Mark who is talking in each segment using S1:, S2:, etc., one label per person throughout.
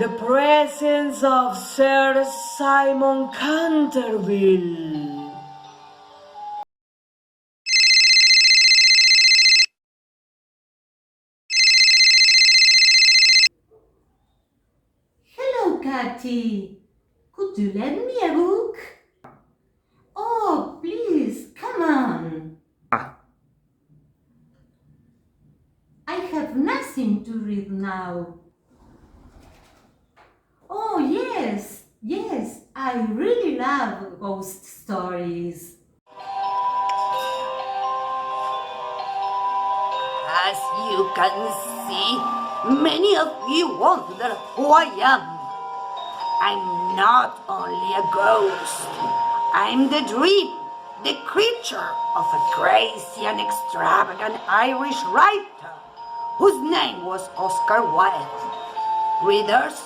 S1: the presence of Sir Simon Canterville.
S2: Hello, Cathy. Could you lend me a book? Oh, please, come on. I have nothing to read now. Oh, yes, I really love ghost stories.
S3: As you can see, many of you wonder who I am. I'm not only a ghost. I'm the dream, the creature of a crazy and extravagant Irish writer whose name was Oscar Wilde. Readers,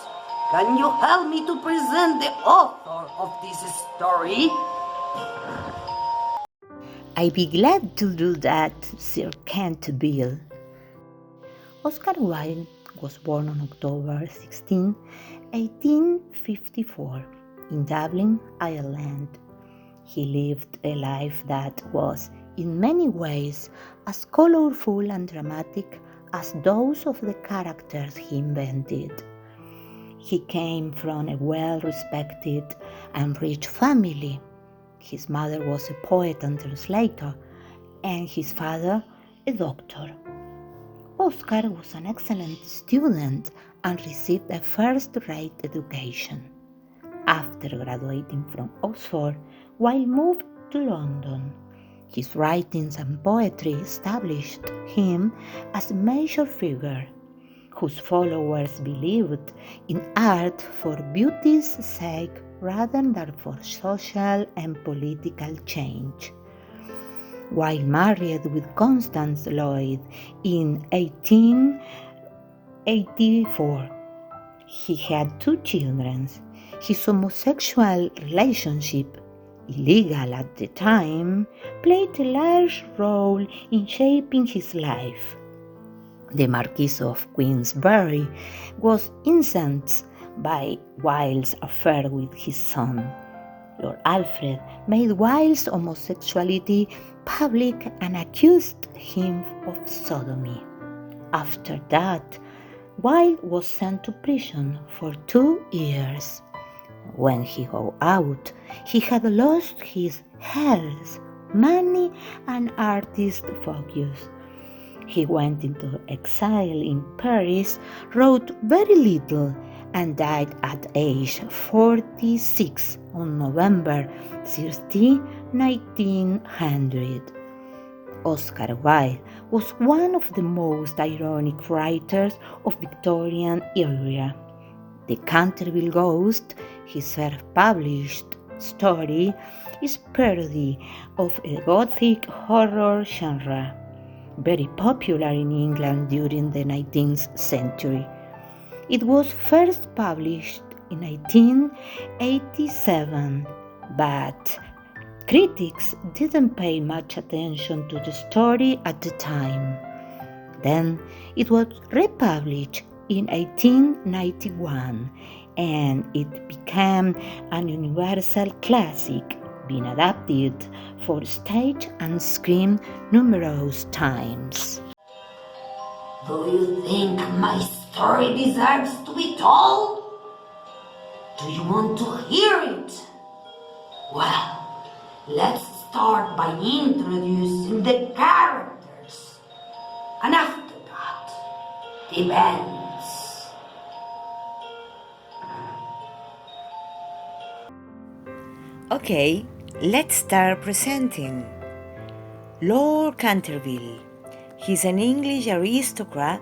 S3: can you help me to present the author of this story?
S4: I'd be glad to do that, Sir Canterville. Oscar Wilde was born on October 16, 1854, in Dublin, Ireland. He lived a life that was, in many ways, as colorful and dramatic as those of the characters he invented. He came from a well-respected and rich family. His mother was a poet and translator, and his father a doctor. Oscar was an excellent student and received a first-rate education. After graduating from Oxford, Wilde moved to London. His writings and poetry established him as a major figure, whose followers believed in art for beauty's sake rather than for social and political change. While married with Constance Lloyd in 1884, he had 2 children. His homosexual relationship, illegal at the time, played a large role in shaping his life. The Marquis of Queensberry was incensed by Wilde's affair with his son. Lord Alfred made Wilde's homosexuality public and accused him of sodomy. After that, Wilde was sent to prison for 2 years. When he got out, he had lost his health, money, and artist focus. He went into exile in Paris, wrote very little, and died at age 46 on November 30, 1900. Oscar Wilde was one of the most ironic writers of Victorian era. The Canterville Ghost, his self-published story, is parody of a Gothic horror genre, very popular in England during the 19th century. It was first published in 1887, but critics didn't pay much attention to the story at the time. Then it was republished in 1891, and it became an universal classic, being adapted for stage and screen numerous times.
S3: Do you think my story deserves to be told? Do you want to hear it? Well, let's start by introducing the characters, and after that, the events.
S5: Okay, let's start presenting. Lord Canterville. He's an English aristocrat,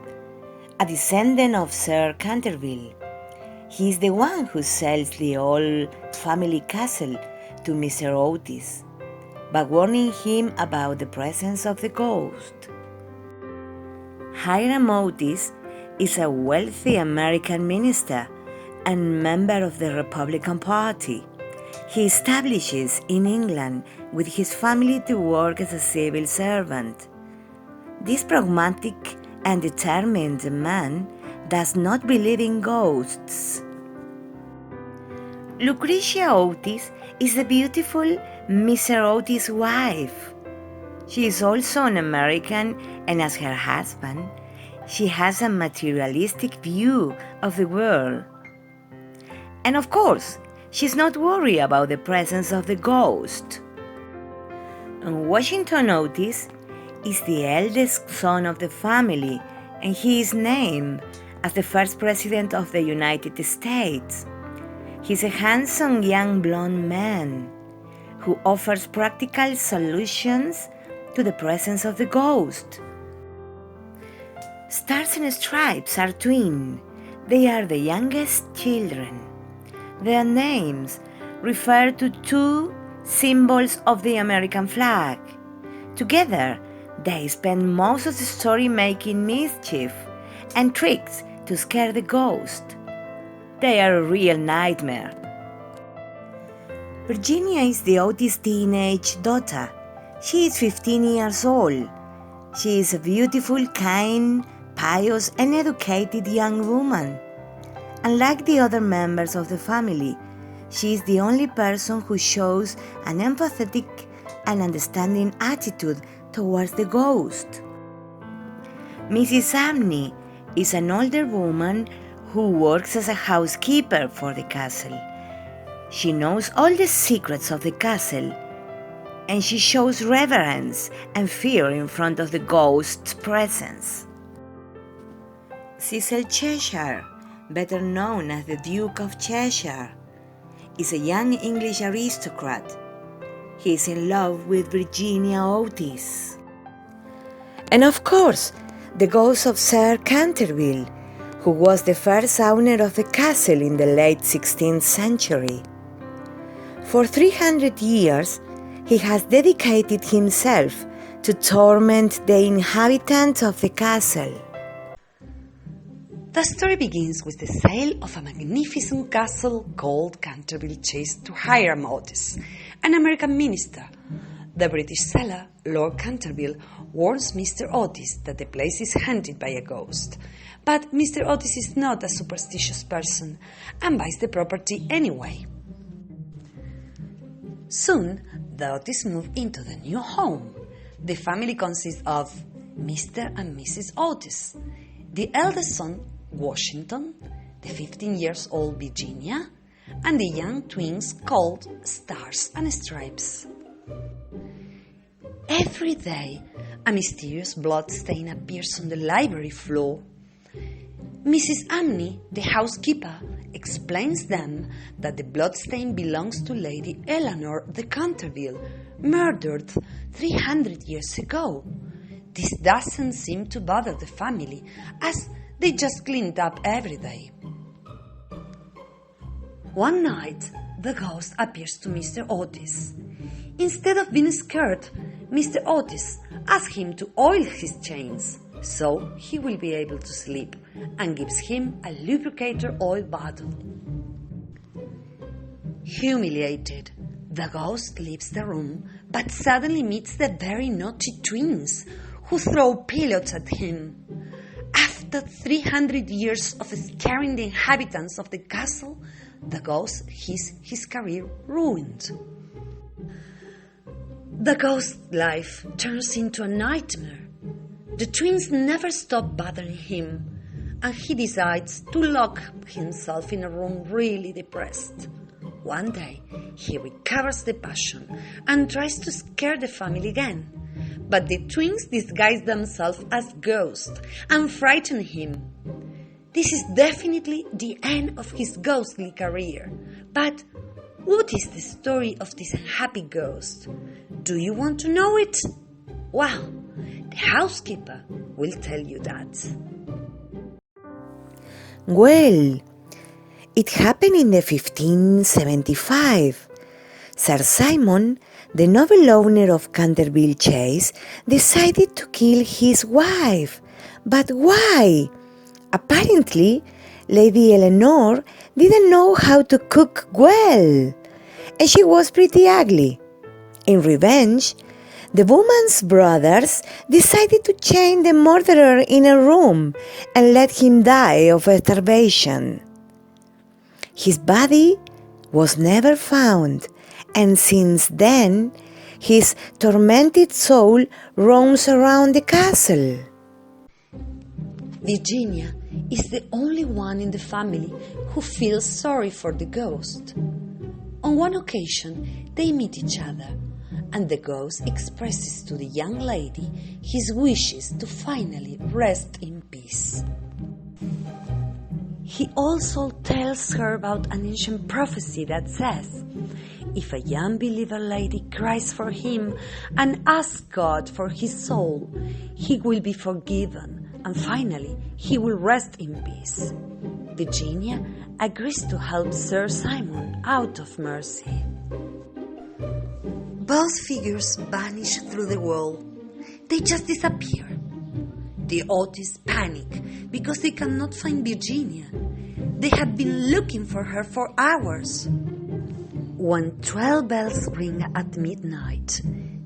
S5: a descendant of Sir Canterville. He's the one who sells the old family castle to Mr. Otis, but warning him about the presence of the ghost. Hiram Otis is a wealthy American minister and member of the Republican Party. He establishes in England with his family to work as a civil servant. This pragmatic and determined man does not believe in ghosts. Lucretia Otis is the beautiful Mr. Otis' wife. She is also an American, and as her husband, she has a materialistic view of the world. And of course, she's not worried about the presence of the ghost. And Washington Otis is the eldest son of the family, and he is named as the first president of the United States. He's a handsome young blonde man who offers practical solutions to the presence of the ghost. Stars and Stripes are twins. They are the youngest children. Their names refer to two symbols of the American flag. Together, they spend most of the story making mischief and tricks to scare the ghost. They are a real nightmare. Virginia is the Otis' teenage daughter. She is 15 years old. She is a beautiful, kind, pious, and educated young woman. Unlike the other members of the family, she is the only person who shows an empathetic and understanding attitude towards the ghost. Mrs. Amney is an older woman who works as a housekeeper for the castle. She knows all the secrets of the castle, and she shows reverence and fear in front of the ghost's presence. Cecil Cheshire, better known as the Duke of Cheshire, is a young English aristocrat. He is in love with Virginia Otis. And of course, the ghost of Sir Canterville, who was the first owner of the castle in the late 16th century. For 300 years, he has dedicated himself to torment the inhabitants of the castle.
S6: The story begins with the sale of a magnificent castle called Canterville Chase to Hiram Otis, an American minister. The British seller, Lord Canterville, warns Mr. Otis that the place is haunted by a ghost. But Mr. Otis is not a superstitious person and buys the property anyway. Soon, the Otis move into the new home. The family consists of Mr. and Mrs. Otis, the eldest son, Washington, the 15 years old Virginia, and the young twins called Stars and Stripes. Every day, a mysterious blood stain appears on the library floor. Mrs. Amney, the housekeeper, explains them that the blood stain belongs to Lady Eleanor de Canterville, murdered 300 years ago. This doesn't seem to bother the family, as they just cleaned up every day. One night, the ghost appears to Mr. Otis. Instead of being scared, Mr. Otis asks him to oil his chains so he will be able to sleep, and gives him a lubricator oil bottle. Humiliated, the ghost leaves the room, but suddenly meets the very naughty twins, who throw pillows at him. After 300 years of scaring the inhabitants of the castle, the ghost sees his career ruined. The ghost's life turns into a nightmare. The twins never stop bothering him, and he decides to lock himself in a room really depressed. One day, he recovers the passion and tries to scare the family again. But the twins disguise themselves as ghosts and frighten him. This is definitely the end of his ghostly career. But what is the story of this unhappy ghost? Do you want to know it? Well, the housekeeper will tell you that.
S5: Well, it happened in the 1575. Sir Simon, the noble owner of Canterville Chase, decided to kill his wife. But why? Apparently, Lady Eleanor didn't know how to cook well, and she was pretty ugly. In revenge, the woman's brothers decided to chain the murderer in a room and let him die of starvation. His body was never found, and since then, his tormented soul roams around the castle.
S6: Virginia is the only one in the family who feels sorry for the ghost. On one occasion, they meet each other, and the ghost expresses to the young lady his wishes to finally rest in peace. He also tells her about an ancient prophecy that says, if a young believer lady cries for him and asks God for his soul, he will be forgiven, and finally he will rest in peace. Virginia agrees to help Sir Simon out of mercy. Both figures vanish through the wall. They just disappear. The Otis panic because they cannot find Virginia. They had been looking for her for hours. When 12 bells ring at midnight,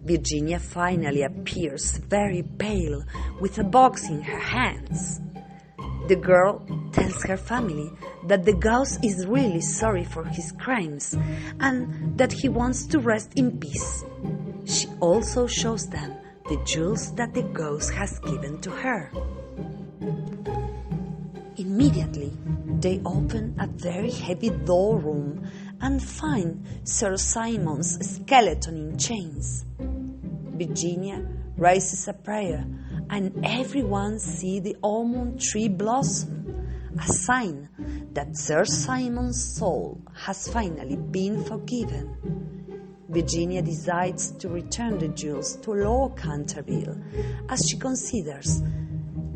S6: Virginia finally appears very pale with a box in her hands. The girl tells her family that the ghost is really sorry for his crimes and that he wants to rest in peace. She also shows them the jewels that the ghost has given to her. Immediately, they open a very heavy door room and find Sir Simon's skeleton in chains. Virginia raises a prayer, and everyone sees the almond tree blossom, a sign that Sir Simon's soul has finally been forgiven. Virginia decides to return the jewels to Lord Canterville, as she considers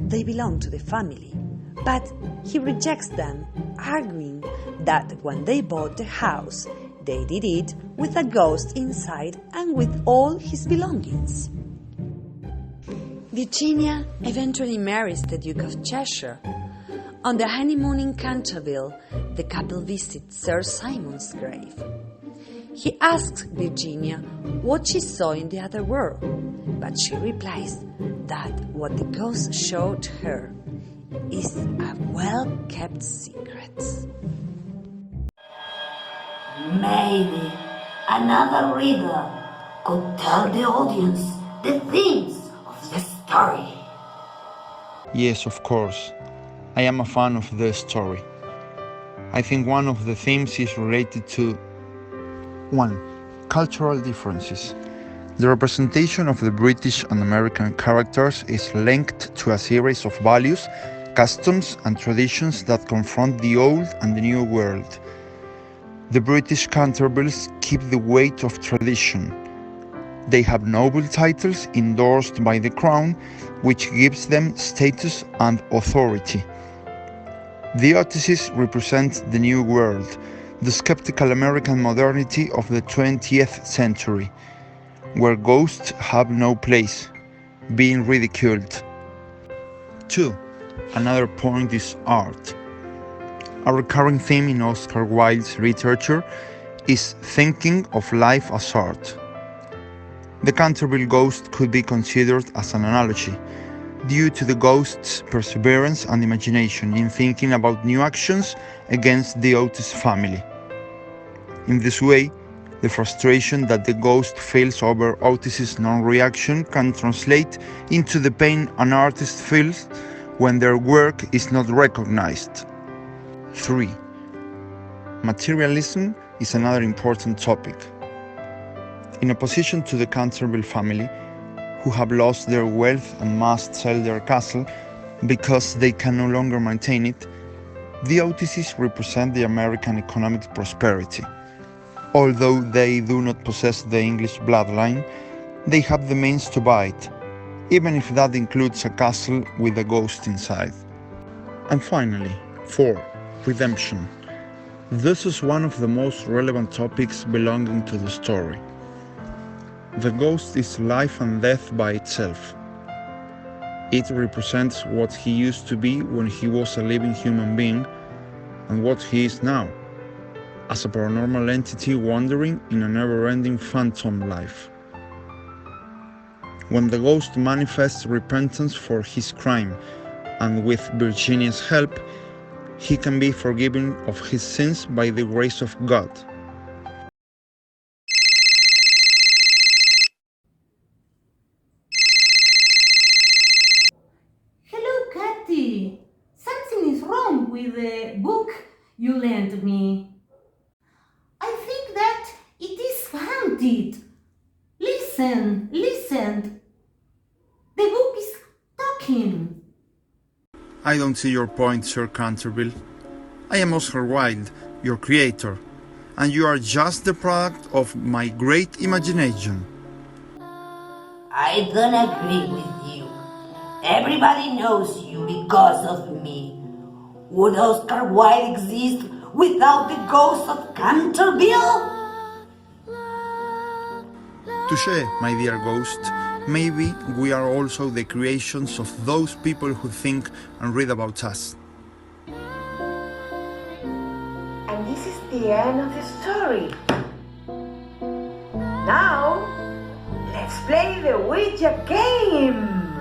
S6: they belong to the family, but he rejects them, arguing that when they bought the house, they did it with a ghost inside and with all his belongings. Virginia eventually marries the Duke of Cheshire. On their honeymoon in Canterville, the couple visits Sir Simon's grave. He asks Virginia what she saw in the other world, but she replies that what the ghost showed her is a well-kept secret.
S3: Maybe another reader could tell the audience the themes of the story.
S7: Yes, of course. I am a fan of the story. I think one of the themes is related to 1. Cultural differences. The representation of the British and American characters is linked to a series of values, customs, and traditions that confront the old and the new world. The British Cantervilles keep the weight of tradition. They have noble titles endorsed by the Crown, which gives them status and authority. The Otises represent the New World, the skeptical American modernity of the 20th century, where ghosts have no place, being ridiculed. 2. Another point is art. A recurring theme in Oscar Wilde's literature is thinking of life as art. The Canterville Ghost could be considered as an analogy, due to the ghost's perseverance and imagination in thinking about new actions against the Otis family. In this way, the frustration that the ghost feels over Otis's non-reaction can translate into the pain an artist feels when their work is not recognized. 3. Materialism is another important topic. In opposition to the Canterville family, who have lost their wealth and must sell their castle because they can no longer maintain it, the Otises represent the American economic prosperity. Although they do not possess the English bloodline, they have the means to buy it, even if that includes a castle with a ghost inside. And finally, 4. Redemption. This is one of the most relevant topics belonging to the story. The ghost is life and death by itself. It represents what he used to be when he was a living human being and what he is now, as a paranormal entity wandering in a never-ending phantom life. When the ghost manifests repentance for his crime, and with Virginia's help, he can be forgiven of his sins by the grace of God.
S2: it. Listen, listen. The book is talking.
S7: I don't see your point, Sir Canterville. I am Oscar Wilde, your creator, and you are just the product of my great imagination.
S3: I don't agree with you. Everybody knows you because of me. Would Oscar Wilde exist without the ghost of Canterville?
S7: Touché, my dear ghost. Maybe we are also the creations of those people who think and read about us.
S1: And this is the end of the story. Now, let's play the Ouija game!